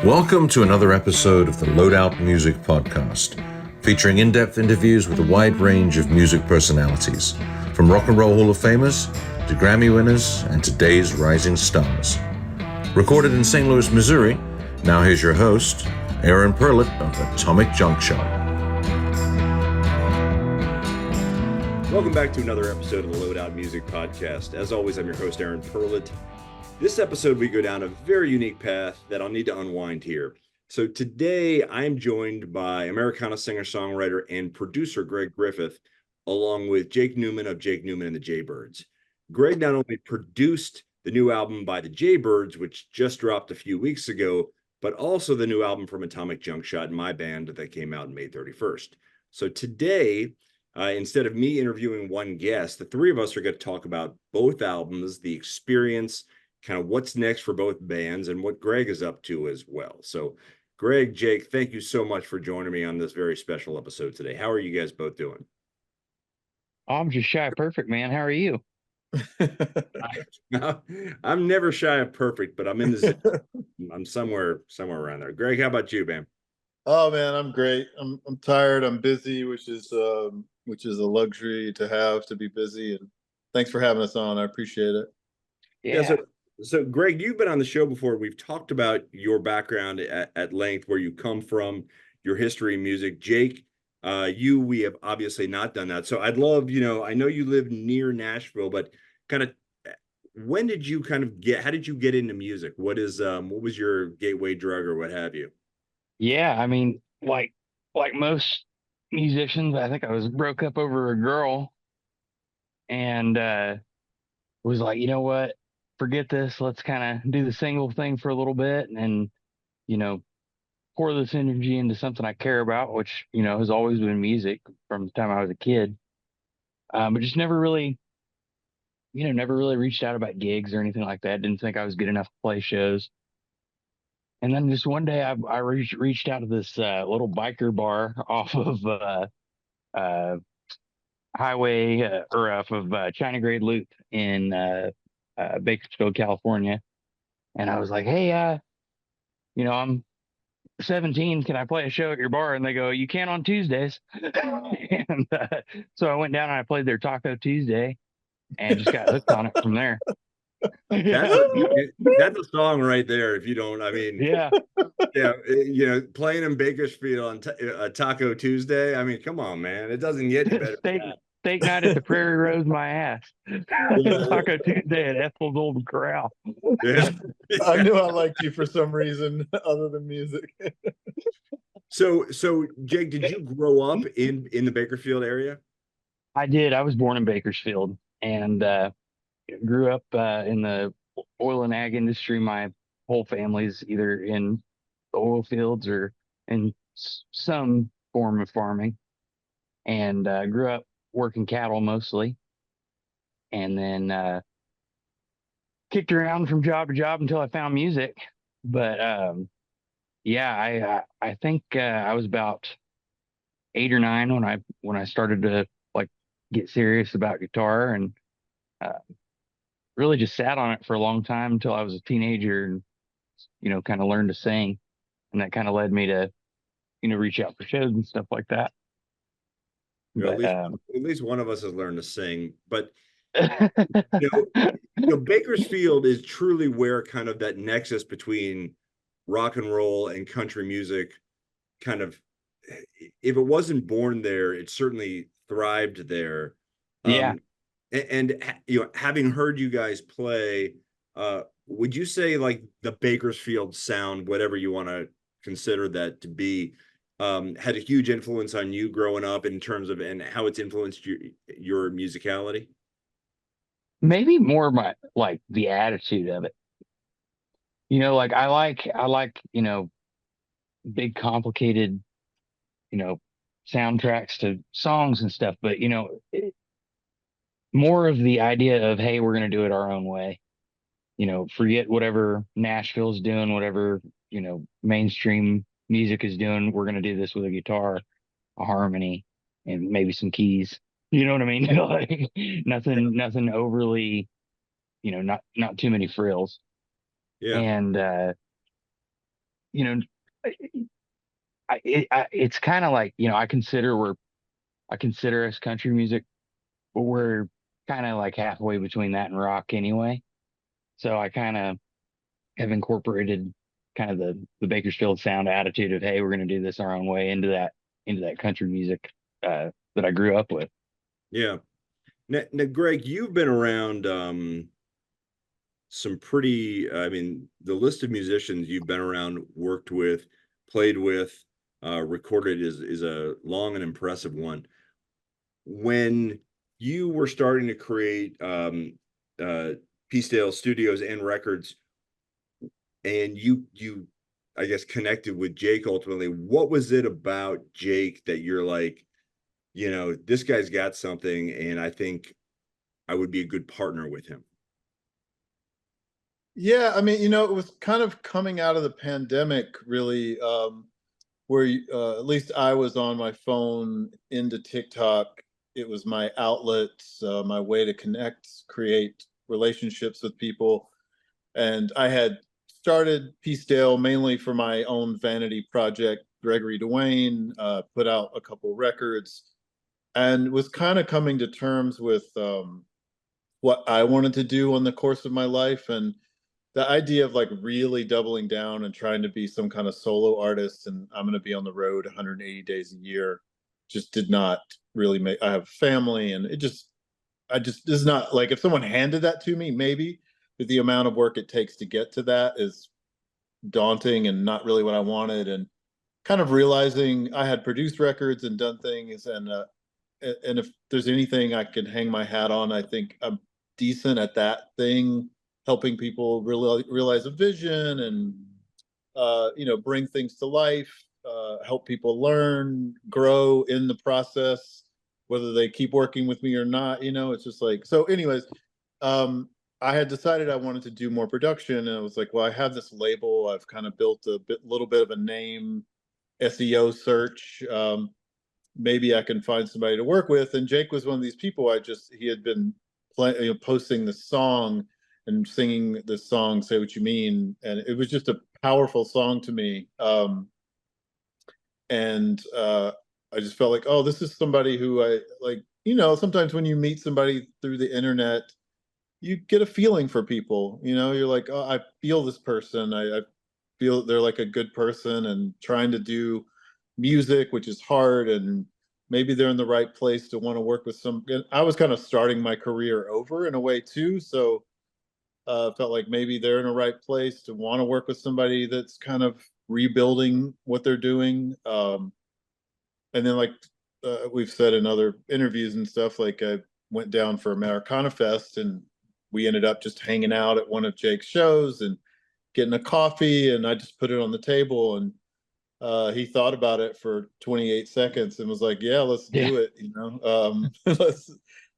Welcome to another episode of the Loadout Music Podcast, featuring in-depth interviews with a wide range of music personalities, from rock and roll Hall of Famers to Grammy winners and today's rising stars. Recorded in St. Louis, Missouri, now here's your host, Aaron Perlett of Atomic Junction. Welcome back to another episode of the Loadout Music Podcast. As always, I'm your host, Aaron Perlett. This episode, we go down a very unique path that I'll need to unwind here. So today, I'm joined by Americana singer-songwriter and producer Greg Griffith, along with Jake Neuman of Jake Neuman and the Jaybirds. Greg not only produced the new album by the Jaybirds, which just dropped a few weeks ago, but also the new album from Atomic Junction, my band, that came out on May 31st. So today, instead of me interviewing one guest, the three of us are going to talk about both albums, the experience, kind of what's next for both bands, and what Greg is up to as well. So Greg, Jake, thank you so much for joining me on this very special episode today. How are you guys both doing? I'm just shy of perfect, man. How are you? I'm never shy of perfect, but I'm in the zone. I'm somewhere around there. Greg, how about you, man? Oh man, I'm great. I'm tired. I'm busy, which is a luxury to be busy. And thanks for having us on. I appreciate it. Yeah. So Greg, you've been on the show before. We've talked about your background at length, where you come from, your history in music. Jake, we have obviously not done that. So I'd love, I know you live near Nashville, but kind of when did you how did you get into music? What was your gateway drug or what have you? Yeah, I mean, like most musicians, I think I was broke up over a girl and was like, you know what? Forget this. Let's kind of do the single thing for a little bit and, pour this energy into something I care about, which, has always been music from the time I was a kid. But just never really reached out about gigs or anything like that. Didn't think I was good enough to play shows. And then just one day I reached out to this little biker bar off of highway or off of China Grade Loop in Bakersfield, California. And I was like, hey, I'm 17. Can I play a show at your bar? And they go, you can on Tuesdays. And so I went down and I played their Taco Tuesday and just got hooked on it from there. That's a song right there. If you don't, yeah, playing in Bakersfield on Taco Tuesday. I mean, come on, man, it doesn't get better. Steak night at the Prairie Rose, my ass. Taco Tuesday at Ethel's Old Corral. Yeah. I knew I liked you for some reason other than music. So Jake, did you grow up in the Bakersfield area? I did. I was born in Bakersfield and grew up in the oil and ag industry. My whole family's either in the oil fields or in some form of farming, and grew up working cattle mostly, and then kicked around from job to job until I found music. But I think I was about 8 or 9 when I started to get serious about guitar, and really just sat on it for a long time until I was a teenager and kind of learned to sing, and that kind of led me to reach out for shows and stuff like that. But, at least one of us has learned to sing, but Bakersfield is truly where kind of that nexus between rock and roll and country music kind of, if it wasn't born there, it certainly thrived there. Yeah. And having heard you guys play, would you say like the Bakersfield sound, whatever you want to consider that to be, had a huge influence on you growing up in terms of and how it's influenced your musicality? Maybe more my the attitude of it. I like big complicated soundtracks to songs and stuff, but more of the idea of, hey, we're going to do it our own way. Forget whatever Nashville's doing, whatever mainstream music is doing. We're going to do this with a guitar, a harmony, and maybe some keys. You know what I mean? Like nothing overly, not too many frills. Yeah. And you know, it's kind of like, I consider us country music, but we're kind of like halfway between that and rock anyway. So I kind of have incorporated kind of the Bakersfield sound attitude of, hey, we're going to do this our own way into that country music that I grew up with. Yeah. Now, Greg, you've been around some pretty, I mean, the list of musicians you've been around, worked with, played with, recorded is a long and impressive one. When you were starting to create Peacedale Studios and records, and you I guess connected with Jake ultimately, what was it about Jake that you're like, this guy's got something, and I think I would be a good partner with him? Yeah, I mean, it was kind of coming out of the pandemic, really, where at least I was on my phone into TikTok. It was my outlet, my way to connect, create relationships with people. And I had started Peacedale mainly for my own vanity project. Gregory Dwayne put out a couple records, and was kind of coming to terms with what I wanted to do on the course of my life. And the idea of like really doubling down and trying to be some kind of solo artist, and I'm going to be on the road 180 days a year, just did not really make. I have family, and this is not like, if someone handed that to me, maybe, but the amount of work it takes to get to that is daunting and not really what I wanted. And kind of realizing I had produced records and done things, and if there's anything I could hang my hat on, I think I'm decent at that thing, helping people really realize a vision and bring things to life, help people learn, grow in the process, whether they keep working with me or not. It's just like, so anyways, I had decided I wanted to do more production, and I was like, well, I have this label, I've kind of built little bit of a name, SEO search, maybe I can find somebody to work with. And Jake was one of these people. He had been posting the song and singing the song, Say What You Mean. And it was just a powerful song to me. And I just felt like, oh, this is somebody who I like. Sometimes when you meet somebody through the internet, you get a feeling for people. You're like, oh, I feel this person. I feel they're like a good person, and trying to do music, which is hard, and maybe they're in the right place to want to work with some. I was kind of starting my career over in a way too, so felt like maybe they're in a right place to want to work with somebody that's kind of rebuilding what they're doing. And then, like we've said in other interviews and stuff, like I went down for Americana Fest, and we ended up just hanging out at one of Jake's shows and getting a coffee, and I just put it on the table, and he thought about it for 28 seconds and was like, yeah, let's do it.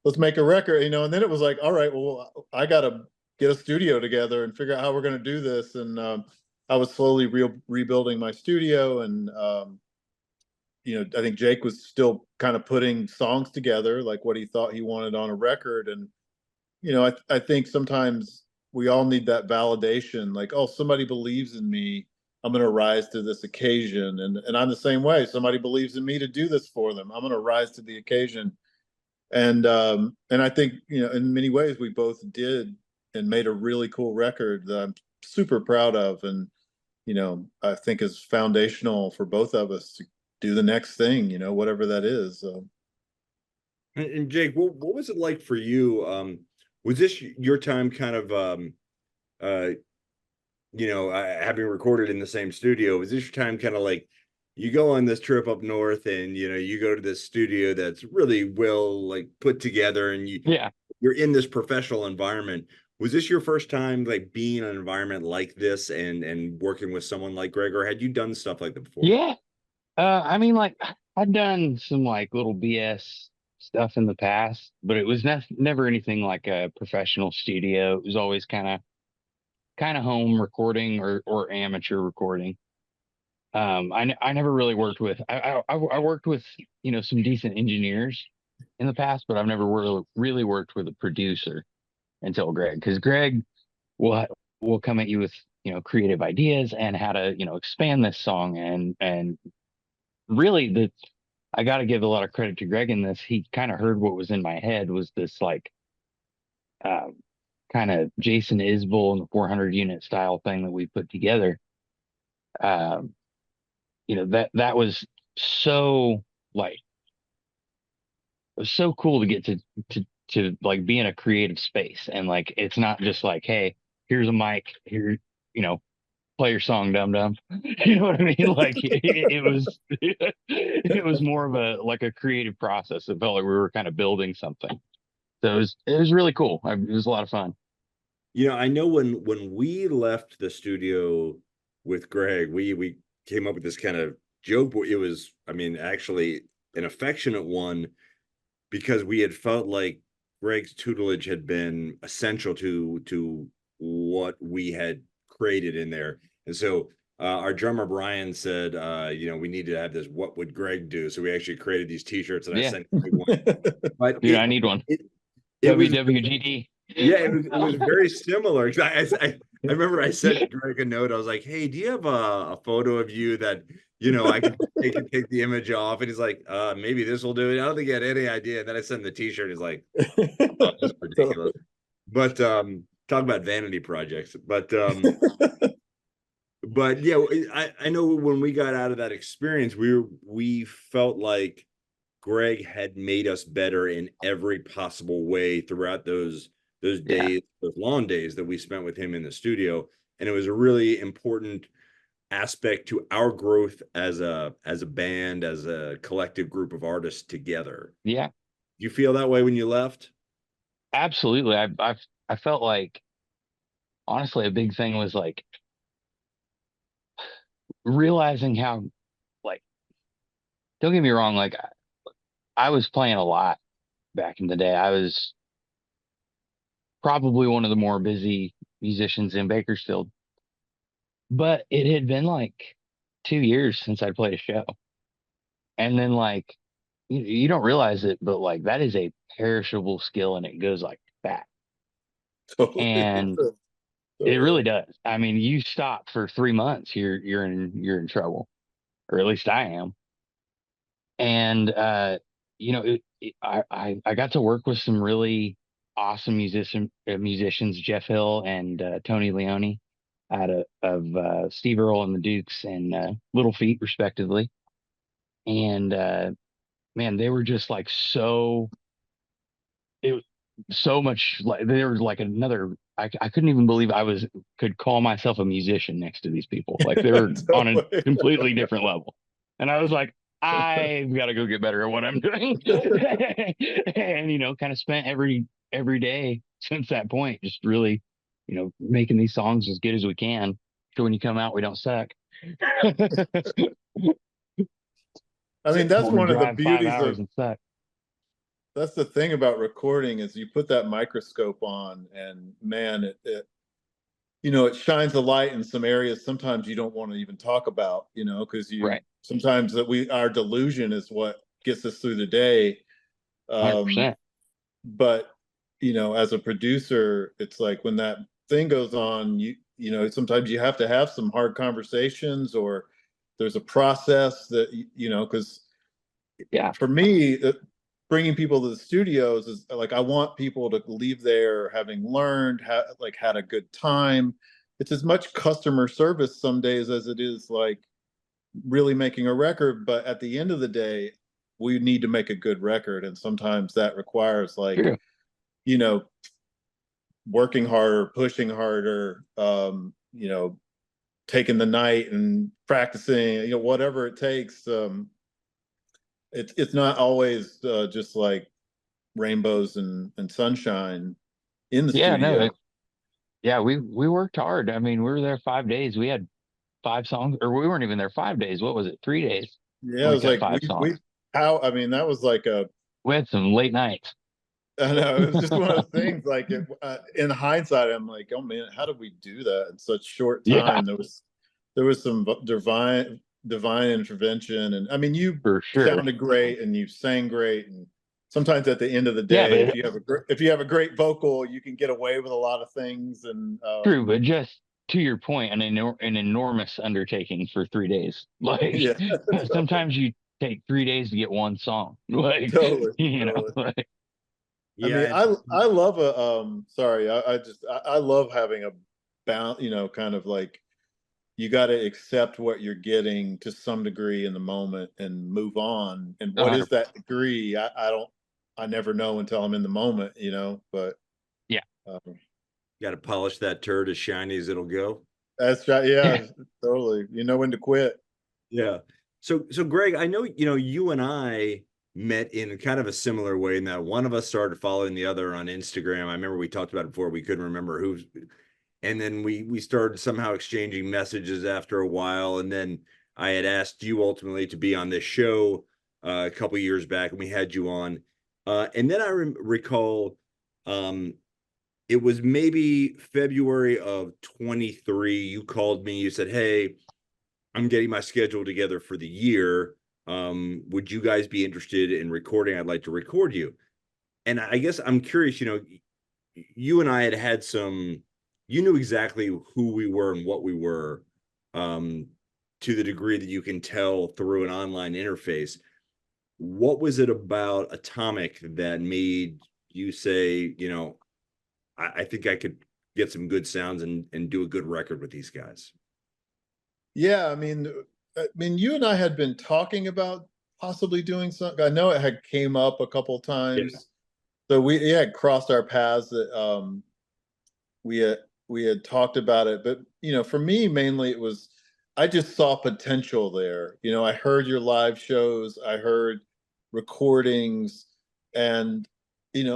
Let's make a record, and then it was like, all right, well, I got to get a studio together and figure out how we're going to do this. And I was slowly rebuilding my studio. And I think Jake was still kind of putting songs together, like what he thought he wanted on a record. And I think sometimes we all need that validation, like, oh, somebody believes in me, I'm going to rise to this occasion. And I'm the same way. Somebody believes in me to do this for them, I'm going to rise to the occasion. And I think, in many ways we both did, and made a really cool record that I'm super proud of. And, I think is foundational for both of us to do the next thing, whatever that is. So. And Jake, what was it like for you? Was this your time kind of, having recorded in the same studio? Was this your time kind of like, you go on this trip up north and, you go to this studio that's really well, like, put together, and you're in this professional environment. Was this your first time like being in an environment like this and working with someone like Greg, or had you done stuff like that before? Yeah. I mean, like, I've done some like little BS stuff in the past, but it was never anything like a professional studio. It was always kind of home recording or amateur recording. I never really worked with. I worked with some decent engineers in the past, but I've never really worked with a producer until Greg, because Greg will come at you with creative ideas and how to, expand this song. And really, I got to give a lot of credit to Greg in this. He kind of heard what was in my head, was this like um, kind of Jason Isbell and the 400 unit style thing that we put together. Um, that was so like, it was so cool to get to like be in a creative space, and like it's not just like, hey, here's a mic, here, play your song, dum dum. You know what I mean? Like it was it was more of a like a creative process. It felt like we were kind of building something. So it was really cool. It was a lot of fun. I know when we left the studio with Greg, we came up with this kind of joke, but it was, I mean, actually an affectionate one, because we had felt like Greg's tutelage had been essential to what we had created in there. And so our drummer Brian said, we need to have this "What would Greg do?" So we actually created these T-shirts, and I Yeah, sent Greg one. But dude, I need one. it was, WWGD. yeah, it was very similar. 'Cause I remember I sent Greg a note. I was like, "Hey, do you have a photo of you that I can take the image off?" And he's like, maybe this will do it. I don't think he had any idea. And then I sent him the T-shirt. He's like, "Oh, this is ridiculous." But talk about vanity projects. But yeah, I know when we got out of that experience, we felt like Greg had made us better in every possible way throughout those Yeah. days, those long days that we spent with him in the studio. And it was a really important aspect to our growth as a band, as a collective group of artists together. Yeah, You feel that way when you left? absolutely. I felt like, honestly, a big thing was like realizing how, like, don't get me wrong, like I was playing a lot back in the day. I was probably one of the more busy musicians in Bakersfield, but it had been like 2 years since I'd played a show. And then like you don't realize it, but like that is a perishable skill, and it goes like that. Totally. And it Totally. really does. I mean, you stop for 3 months, you're in trouble, or at least I am. And I got to work with some really awesome musicians, Jeff Hill and Tony Leone, out of Steve Earle and the Dukes and Little Feat, respectively. And man, they were just like it was so much like they were like another. I couldn't even believe could call myself a musician next to these people. Like they were on a Totally. completely different level. And I was like, I've got to go get better at what I'm doing. And kind of spent every day since that point just really, making these songs as good as we can. So when you come out, we don't suck. I mean, that's When we one of the drive 5 beauties hours of and suck. that's the thing about recording is you put that microscope on, and man, it shines a light in some areas sometimes you don't want to even talk about, because Right. sometimes our delusion is what gets us through the day. 100%. But as a producer, it's like when that thing goes on, sometimes you have to have some hard conversations, or there's a process that because Yeah. for me, bringing people to the studios is like I want people to leave there having learned, had a good time. It's as much customer service some days as it is like really making a record. But at the end of the day, we need to make a good record, and sometimes that requires like True. working harder, pushing harder, taking the night and practicing, whatever it takes. It's not always just like rainbows and sunshine in the Yeah, no, studio. yeah, we worked hard. I mean, we were there 5 days. We had 5 songs, or we weren't even there 5 days. What was it? 3 days. Yeah, it We was cut like five we songs. I mean, that was like We had some late nights. I know, it was just one of those things. Like in hindsight, I'm like, oh man, how did we do that in such short Yeah, time? There was some divine intervention, and I mean, you for sure. sounded great and you sang great, and sometimes at the end of the Yeah, day, but if you have a great vocal, you can get away with a lot of things. And true, but just to your point, an enormous undertaking for 3 days. Like Yeah, sometimes you take 3 days to get one song. Like totally, you know, totally. like I Yeah, mean, I love a sorry, I love having a bound, kind of like you got to accept what you're getting to some degree in the moment and move on. And what is 100. that degree? I never know until I'm in the moment, but Yeah, um, got to polish that turd as shiny as it'll go. that's right. yeah, Yeah, totally. You know when to quit. Yeah. So Greg, I know, you and I met in kind of a similar way in that one of us started following the other on Instagram. I remember we talked about it before, we couldn't remember who, and then we started somehow exchanging messages after a while. And then I had asked you ultimately to be on this show a couple years back, and we had you on. And then I recall it was maybe February of 23. You called me, you said, "Hey, I'm getting my schedule together for the year. Would you guys be interested in recording? I'd like to record you." And I guess I'm curious, you and I had you knew exactly who we were and what we were, um, to the degree that you can tell through an online interface. What was it about Atomic that made you say, I think I could get some good sounds and do a good record with these guys? Yeah, I mean, you and I had been talking about possibly doing something. I know it had came up a couple Yeah. times, so we had crossed our paths. That we had we had talked about it, but for me mainly it was I just saw potential there. I heard your live shows, I heard recordings, and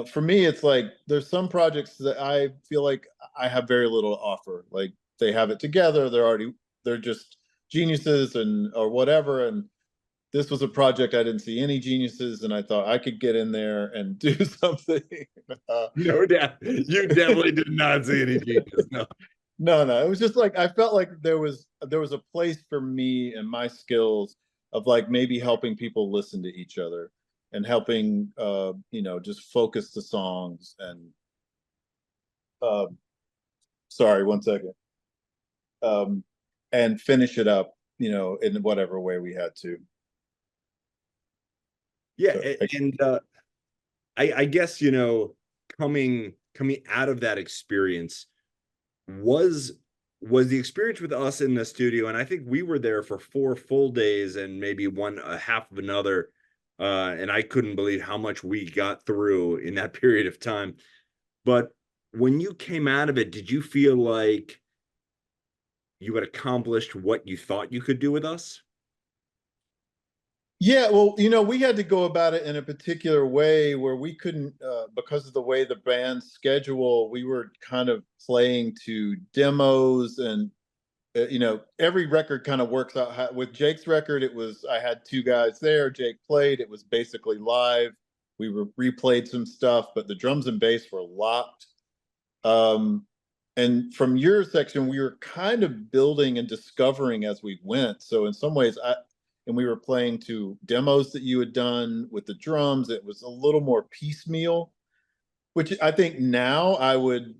for me it's like there's some projects that I feel like I have very little to offer. Like they have it together, they're just geniuses and or whatever, and this was a project I didn't see any geniuses, and I thought I could get in there and do something. uh, No doubt. You definitely did not see any genius. No. no, it was just like I felt like there was a place for me and my skills of like maybe helping people listen to each other and helping just focus the songs and um sorry, one second. Um and finish it up, in whatever way we had to. Yeah, So and I guess, coming out of that experience was the experience with us in the studio, and I think we were there for 4 full days and maybe one a half of another, and I couldn't believe how much we got through in that period of time. But when you came out of it, did you feel like you had accomplished what you thought you could do with us? yeah, well, we had to go about it in a particular way where we couldn't, because of the way the band's schedule, we were kind of playing to demos, and every record kind of works out. With Jake's record, it was I had two guys there. Jake played. It was basically live. We replayed some stuff, but the drums and bass were locked. Um, and from your section, we were kind of building and discovering as we went. So in some ways, and we were playing to demos that you had done with the drums. It was a little more piecemeal, which I think now I would,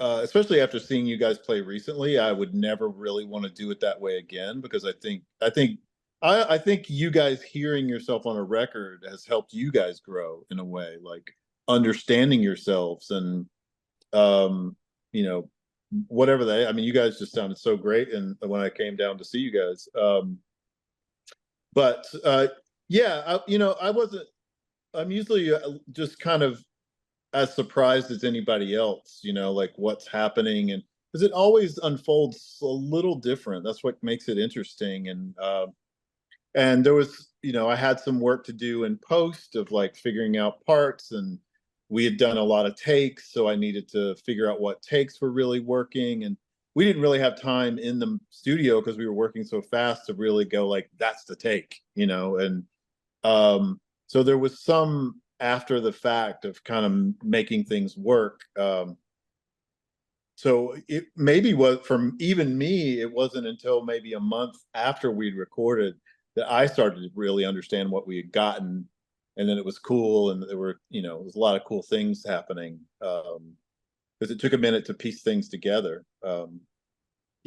especially after seeing you guys play recently, I would never really want to do it that way again because I think you guys hearing yourself on a record has helped you guys grow in a way, like understanding yourselves and um, you know, whatever I mean, you guys just sounded so great, and when I came down to see you guys, but yeah, I wasn't. I'm usually just kind of as surprised as anybody else, like what's happening, and because it always unfolds a little different. That's what makes it interesting, and there was, I had some work to do in post of like figuring out parts, and we had done a lot of takes, so I needed to figure out what takes were really working, and we didn't really have time in the studio because we were working so fast to really go like that's the take, and so there was some after the fact of kind of making things work. So it maybe was from even me, it wasn't until maybe a month after we'd recorded that I started to really understand what we had gotten. And then it was cool. And there were, there was a lot of cool things happening. Because it took a minute to piece things together.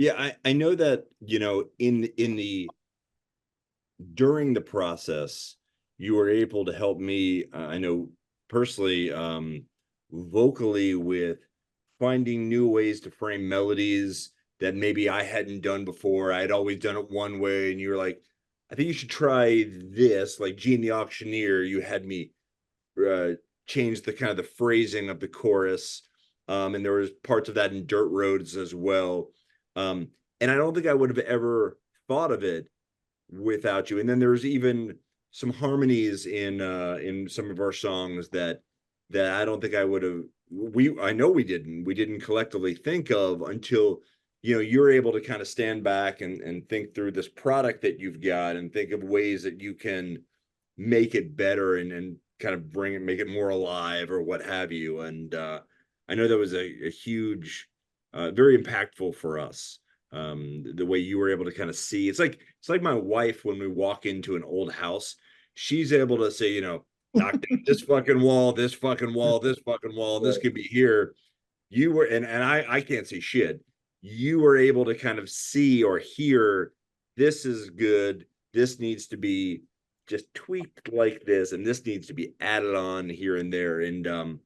Yeah, I know that, you know, in the during the process, you were able to help me, I know personally, vocally with finding new ways to frame melodies that maybe I hadn't done before. I'd always done it one way, and you were like, I think you should try this. Like Gene the Auctioneer, you had me uh, change the kind of the phrasing of the chorus. And there was parts of that in Dirt Roads as well. Um, and I don't think I would have ever thought of it without you. And then there's even some harmonies in some of our songs that I don't think I would have I know we didn't collectively think of until you know you're able to kind of stand back and think through this product that you've got and think of ways that you can make it better and kind of bring it, make it more alive or what have you. And I know that was a huge, very impactful for us. The way you were able to kind of see, it's like my wife when we walk into an old house, she's able to say, you know, knock down this fucking wall, this fucking wall, this fucking wall, and this Right. could be here. You were, and I can't see shit. You were able to kind of see or hear this is good. This needs to be just tweaked like this, and this needs to be added on here and there. And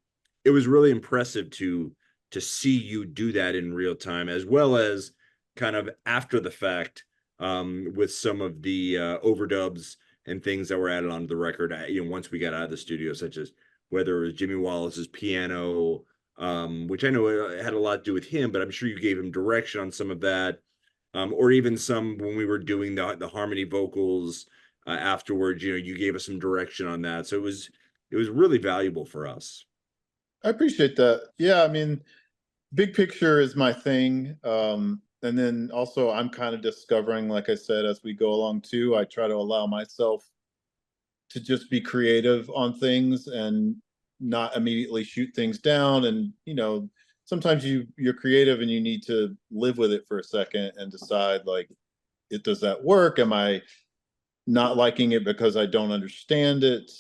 it was really impressive to see you do that in real time, as well as kind of after the fact with some of the overdubs and things that were added onto the record. You know, once we got out of the studio, such as whether it was Jimmy Wallace's piano, which I know had a lot to do with him, but I'm sure you gave him direction on some of that, or even some when we were doing the harmony vocals afterwards. You know, you gave us some direction on that, so it was really valuable for us. I appreciate that. Yeah, I mean, big picture is my thing. And then also I'm kind of discovering, like I said, as we go along too, I try to allow myself to just be creative on things and not immediately shoot things down. And, you know, sometimes you're creative and you need to live with it for a second and decide like, it does that work? Am I not liking it because I don't understand it?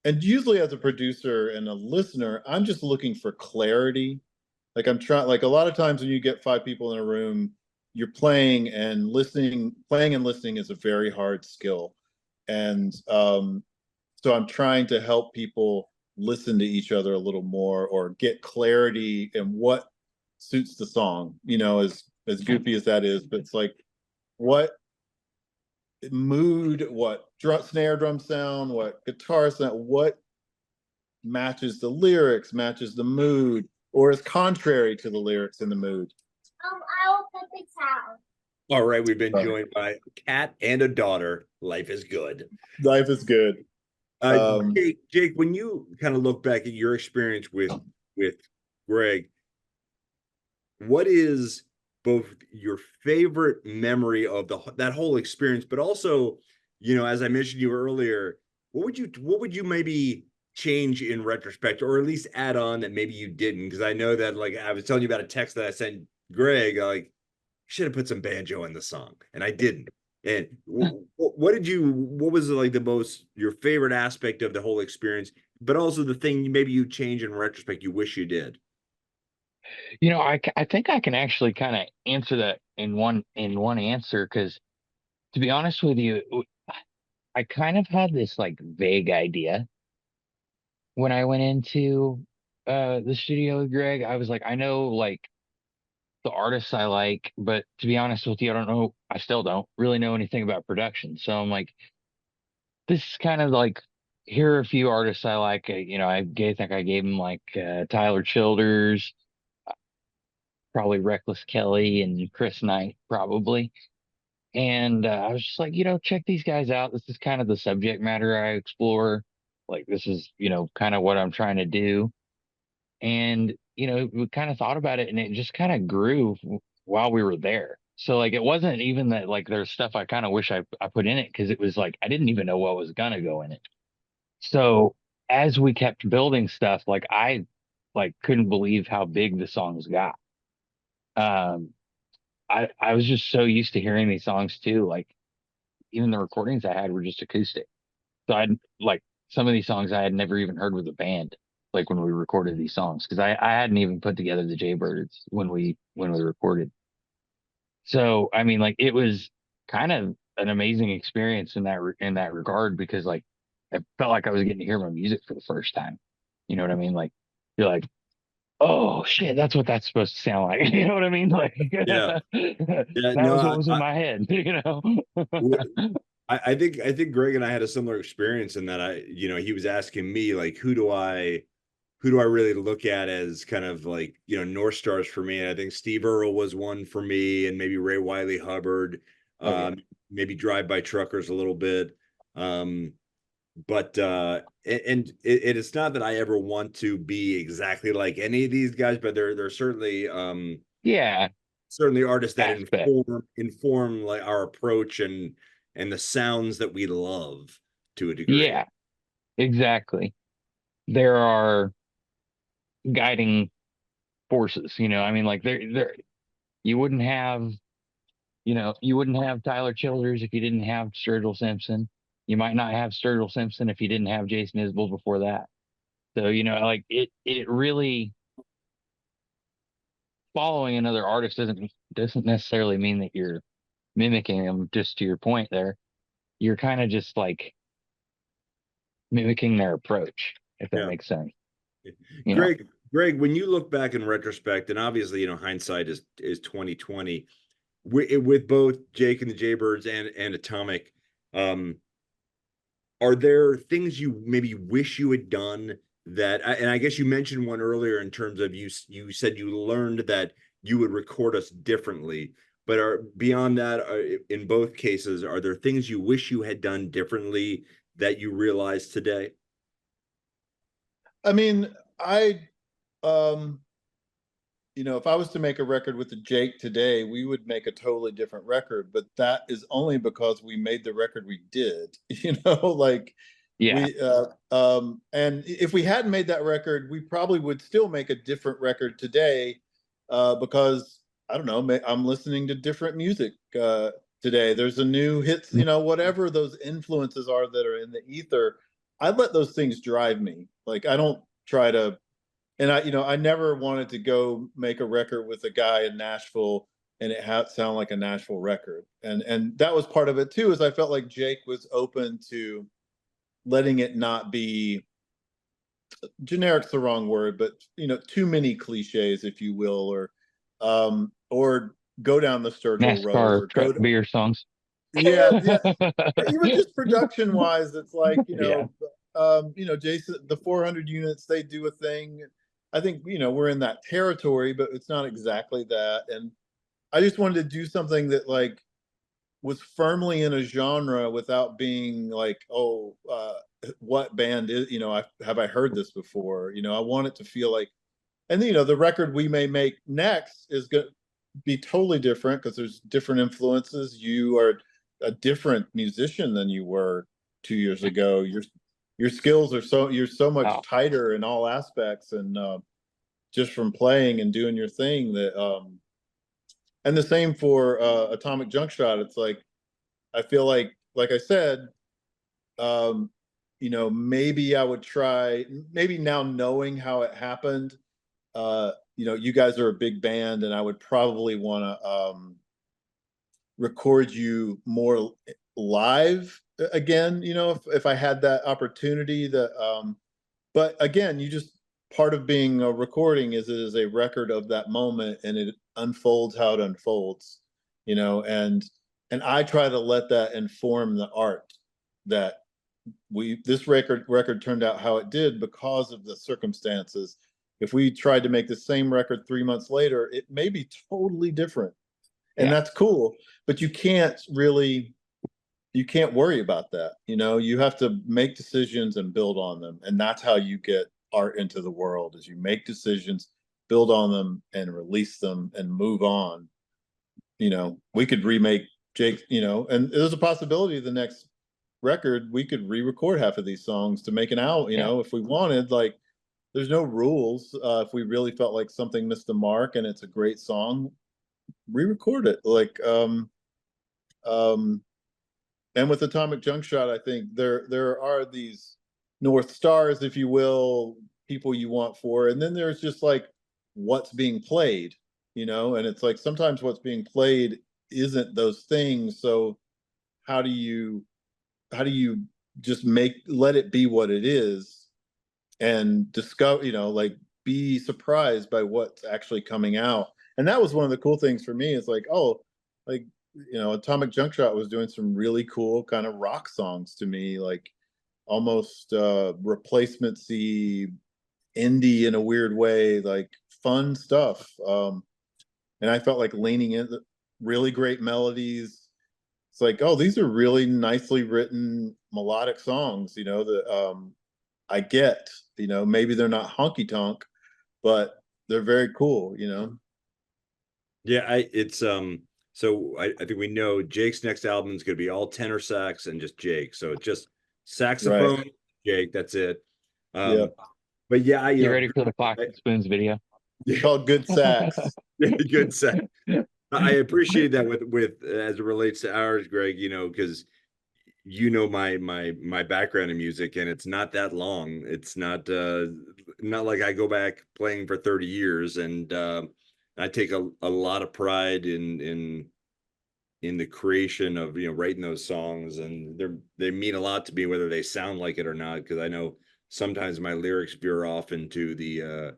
And usually as a producer and a listener, I'm just looking for clarity. Like I'm trying, like a lot of times when you get five people in a room, you're playing and listening is a very hard skill. And so I'm trying to help people listen to each other a little more or get clarity in what suits the song, you know, as goofy as that is, but it's like what mood, what snare drum sound, what guitar sound, what matches the lyrics, matches the mood, or is contrary to the lyrics and the mood. I'll put the towel. All right, we've been joined by a cat and a daughter. Life is good. Life is good. Jake, when you kind of look back at your experience with Greg, what is both your favorite memory of that whole experience, but also, you know, as I mentioned you earlier, what would you maybe change in retrospect, or at least add on that maybe you didn't? Because I know that, like, I was telling you about a text that I sent Greg, like, should have put some banjo in the song, and I didn't. And what was like the most, your favorite aspect of the whole experience, but also the thing maybe you change in retrospect, you wish you did? You know, I think I can actually kind of answer that in one answer, because to be honest with you, I kind of had this like vague idea when I went into the studio with Greg. I was like, I know like the artists I like, but to be honest with you, I still don't really know anything about production. So I'm like, this is kind of like, here are a few artists I like. You know, think I gave him like Tyler Childers, probably Reckless Kelly, and Chris Knight, probably. And I was just like, you know, check these guys out. This is kind of the subject matter I explore. Like, this is, you know, kind of what I'm trying to do. And, you know, we kind of thought about it, and it just kind of grew while we were there. So, like, it wasn't even that, like, there's stuff I kind of wish I put in it, because it was like, I didn't even know what was going to go in it. So, as we kept building stuff, like, I, like, couldn't believe how big the songs got. Um, I was just so used to hearing these songs too. Like even the recordings I had were just acoustic. So I'd like some of these songs I had never even heard with a band, like when we recorded these songs, because I hadn't even put together the Jaybirds when we recorded. So I mean, like it was kind of an amazing experience in that regard because like I felt like I was getting to hear my music for the first time. You know what I mean? Like you're like, oh shit, that's what that's supposed to sound like. You know what I mean? Like Yeah. Yeah. that No, was what was in my head. You know? I think Greg and I had a similar experience in that he was asking me like, who do I really look at as kind of like, North Stars for me? And I think Steve Earle was one for me, and maybe Ray Wiley Hubbard, Oh yeah. maybe Drive By Truckers a little bit. But it's not that I ever want to be exactly like any of these guys, but they're certainly Yeah. certainly artists that Aspect. inform like our approach and the sounds that we love to a degree. Yeah, exactly. There are guiding forces, I mean, like there you wouldn't have, you wouldn't have Tyler Childers if you didn't have Sturgill Simpson. You might not have Sturgill Simpson if you didn't have Jason Isbell before that. So, like it really following another artist doesn't necessarily mean that you're mimicking them, just to your point there. You're kind of just like mimicking their approach, if that Yeah. makes sense. Greg, when you look back in retrospect, and obviously, hindsight is 2020, with both Jake and the Jaybirds and Atomic, are there things you maybe wish you had done that, and I guess you mentioned one earlier in terms of you said you learned that you would record us differently, but beyond that, in both cases, are there things you wish you had done differently that you realize today? I mean, um, if I was to make a record with the Jake today, we would make a totally different record, but that is only because we made the record we did, like Yeah. and if we hadn't made that record, we probably would still make a different record today, because I don't know, I'm listening to different music today. There's a new hits, whatever those influences are that are in the ether. I let those things drive me. Like I don't try to, and I never wanted to go make a record with a guy in Nashville and it sound like a Nashville record. And that was part of it too, is I felt like Jake was open to letting it not be generic's the wrong word, but too many cliches, if you will, or go down the Sturgill road, NASCAR or truck beer songs. yeah, even just production wise, it's like, Yeah. Jason, the 400 units, they do a thing. I think, we're in that territory, but it's not exactly that. And I just wanted to do something that like was firmly in a genre without being like, oh, what band is, have I heard this before? I want it to feel like, and the record we may make next is going to be totally different because there's different influences. You are a different musician than you were 2 years ago. Your skills are you're so much Oh, tighter in all aspects, and just from playing and doing your thing that and the same for Atomic Junk Shot. It's like I feel like I said, maybe I would try, maybe now knowing how it happened, you guys are a big band, and I would probably want to record you more live again, if I had that opportunity. But again, part of being a recording is it is a record of that moment, and it unfolds how it unfolds, and I try to let that inform the art that this record turned out how it did because of the circumstances. If we tried to make the same record 3 months later, it may be totally different, and yeah. that's cool. But you can't worry about that. You have to make decisions and build on them, and that's how you get art into the world, is you make decisions, build on them, and release them and move on. We could remake Jake, and there's a possibility the next record we could re-record half of these songs to make an album, if we wanted. Like there's no rules. If we really felt like something missed the mark and it's a great song, re-record it. Like and with Atomic Junk Shot, I think there are these North Stars, if you will, people you want for, and then there's just like what's being played, and it's like sometimes what's being played isn't those things. So how do you just let it be what it is and discover, like be surprised by what's actually coming out. And that was one of the cool things for me. It's like, oh, like, Atomic Junk Shot was doing some really cool kind of rock songs to me, like almost replacement-y, indie in a weird way, like fun stuff. And I felt like leaning into really great melodies. It's like, oh, these are really nicely written melodic songs, that I get, maybe they're not honky tonk, but they're very cool, Yeah, I think we know Jake's next album is going to be all tenor sax and just Jake. So it's just saxophone, Right. Jake. That's it. Yeah. But yeah, You ready for the Fox and Spoons video? Called Good Sax. good sax. I appreciate that with as it relates to ours, Greg. Because my background in music, and it's not that long. It's not like I go back playing for 30 years, and I take a lot of pride in the creation of writing those songs, and they mean a lot to me whether they sound like it or not, because I know sometimes my lyrics veer off into the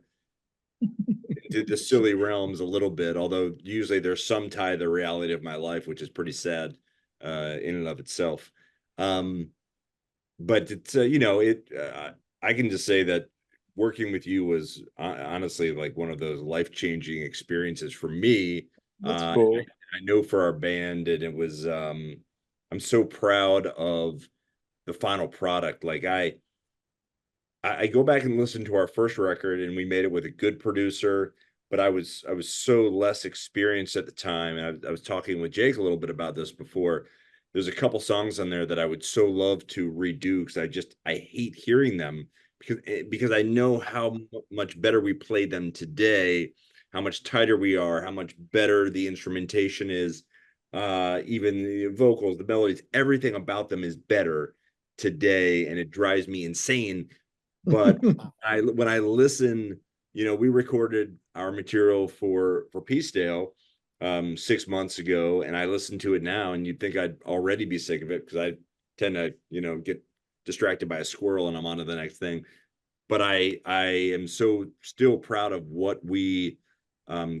silly realms a little bit, although usually there's some tie to the reality of my life, which is pretty sad in and of itself. But it's I can just say that working with you was honestly like one of those life-changing experiences for me. That's cool. I know for our band, and it was I'm so proud of the final product. Like I go back and listen to our first record, and we made it with a good producer, but I was so less experienced at the time. And I was talking with Jake a little bit about this before. There's a couple songs on there that I would so love to redo, because I hate hearing them, because I know how much better we play them today, how much tighter we are, how much better the instrumentation is, even the vocals, the melodies, everything about them is better today, and it drives me insane. But when I listen, we recorded our material for Peacedale 6 months ago, and I listen to it now, and you'd think I'd already be sick of it, because I tend to, get distracted by a squirrel and I'm on to the next thing. But I am so still proud of what we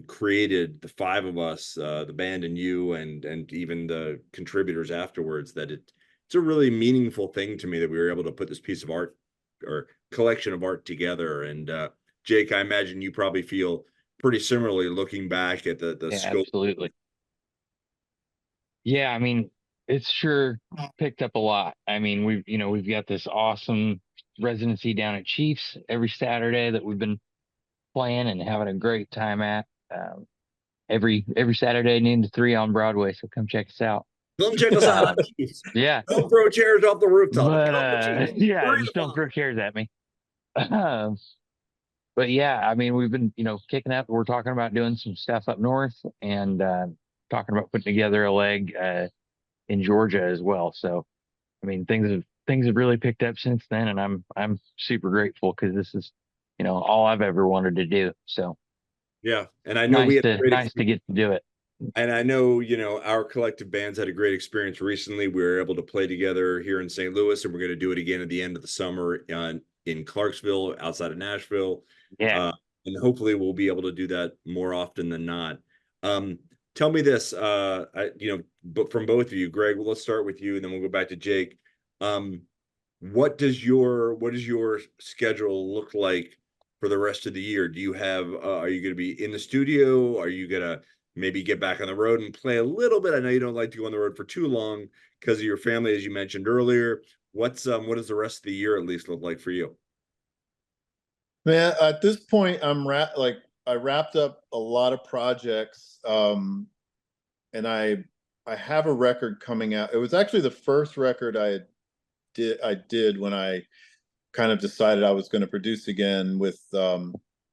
created, the five of us, the band and you, and even the contributors afterwards, that it's a really meaningful thing to me that we were able to put this piece of art or collection of art together. And Jake, I imagine you probably feel pretty similarly looking back at the Yeah, scope. absolutely. Yeah, I mean, it's sure picked up a lot. I mean, we've got this awesome residency down at Chiefs every Saturday that we've been playing and having a great time at. Every Saturday noon to 3 on Broadway. So come check us out. Come check us out. Yeah. Don't throw chairs off the rooftop. But yeah, just don't throw chairs at me. But yeah, I mean, we've been, kicking up. We're talking about doing some stuff up north, and talking about putting together a leg in Georgia as well. So, I mean, things have really picked up since then, and I'm super grateful, because this is, all I've ever wanted to do. So yeah, and I know we had nice to get to do it. And I know, our collective bands had a great experience recently. We were able to play together here in St. Louis, and we're going to do it again at the end of the summer in Clarksville, outside of Nashville. Yeah. And hopefully we'll be able to do that more often than not. Tell me this, but from both of you, Greg, let's start with you, and then we'll go back to Jake. What does your schedule look like for the rest of the year? Do you have, are you going to be in the studio? Are you going to maybe get back on the road and play a little bit? I know you don't like to go on the road for too long because of your family, as you mentioned earlier. What does the rest of the year at least look like for you? Man, at this point, I wrapped up a lot of projects, and I have a record coming out. It was actually the first record I did when I kind of decided I was going to produce again, with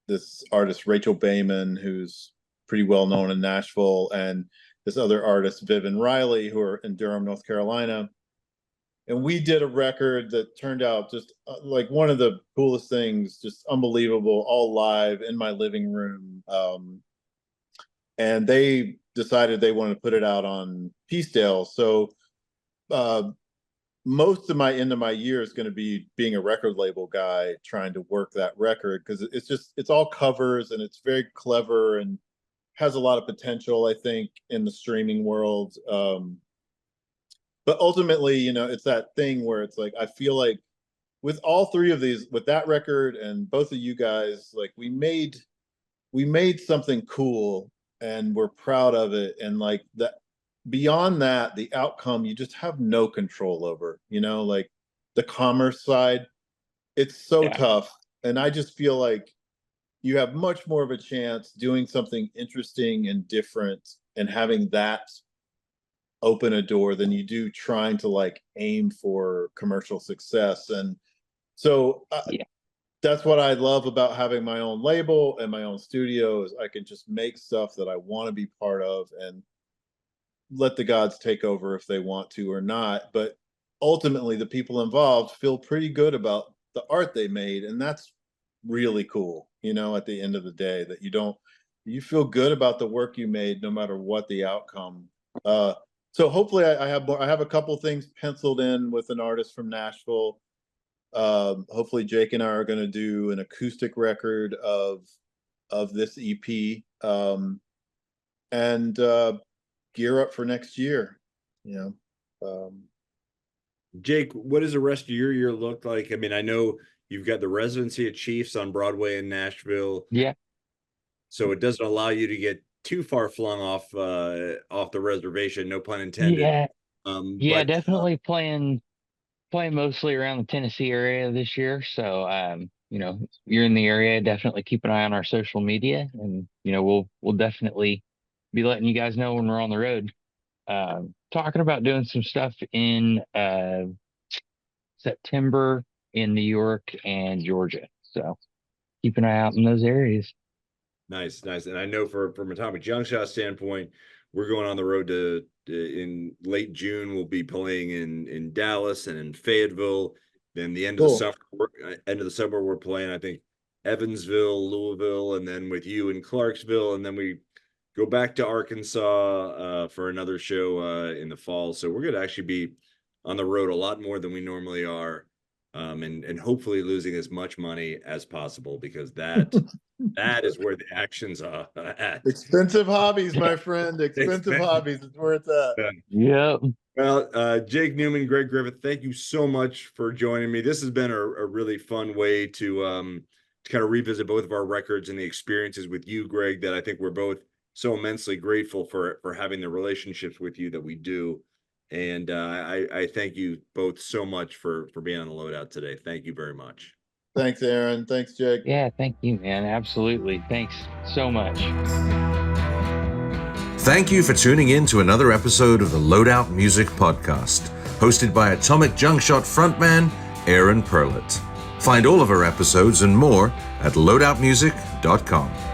this artist Rachel Bayman, who's pretty well known in Nashville, and this other artist Vivian Riley, who are in Durham, North Carolina. And we did a record that turned out just like one of the coolest things, just unbelievable, all live in my living room. and they decided they wanted to put it out on Peacedale. So most of my end of my year is going to be being a record label guy, trying to work that record, because it's all covers and it's very clever and has a lot of potential, I think, in the streaming world. But ultimately, you know, it's that thing where it's like, I feel like with all three of these, with that record and both of you guys, like we made something cool and we're proud of it. And like that, beyond that, the outcome, you just have no control over, you know, like the commerce side, it's so tough. And I just feel like you have much more of a chance doing something interesting and different and having that open a door than you do trying to like aim for commercial success. And so that's what I love about having my own label and my own studio, is I can just make stuff that I want to be part of and let the gods take over if they want to or not. But ultimately, the people involved feel pretty good about the art they made. And that's really cool, you know, at the end of the day, that you feel good about the work you made, no matter what the outcome. So hopefully I have a couple things penciled in with an artist from Nashville. Hopefully Jake and I are going to do an acoustic record of this EP, and gear up for next year, you know. Jake, what does the rest of your year look like? I mean, I know you've got the residency at Chiefs on Broadway in Nashville. Yeah. So it doesn't allow you to get too far flung off the reservation, no pun intended. But definitely playing mostly around the Tennessee area this year. So you know, if you're in the area, definitely keep an eye on our social media, and you know, we'll definitely be letting you guys know when we're on the road. Talking about doing some stuff in September in New York and Georgia. So keep an eye out in those areas. Nice. And I know from Atomic Junction standpoint, we're going on the road to in late June. We'll be playing in Dallas and in Fayetteville. Then the end of the summer, we're playing, I think, Evansville, Louisville, and then with you in Clarksville, and then we go back to Arkansas for another show in the fall. So we're going to actually be on the road a lot more than we normally are, and hopefully losing as much money as possible, because that is where the actions are at. Expensive hobbies, my friend. Expensive hobbies is where it's at. Yep. Well, Jake Neuman, Greg Griffith, thank you so much for joining me. This has been a really fun way to kind of revisit both of our records and the experiences with you, Greg, that I think we're both so immensely grateful for having the relationships with you that we do. And I thank you both so much for being on the Loadout today. Thank you very much. Thanks, Aaron. Thanks, Jake. Yeah, thank you, man. Absolutely. Thanks so much. Thank you for tuning in to another episode of the Loadout Music Podcast, hosted by Atomic Junction frontman Aaron Perlett. Find all of our episodes and more at loadoutmusic.com.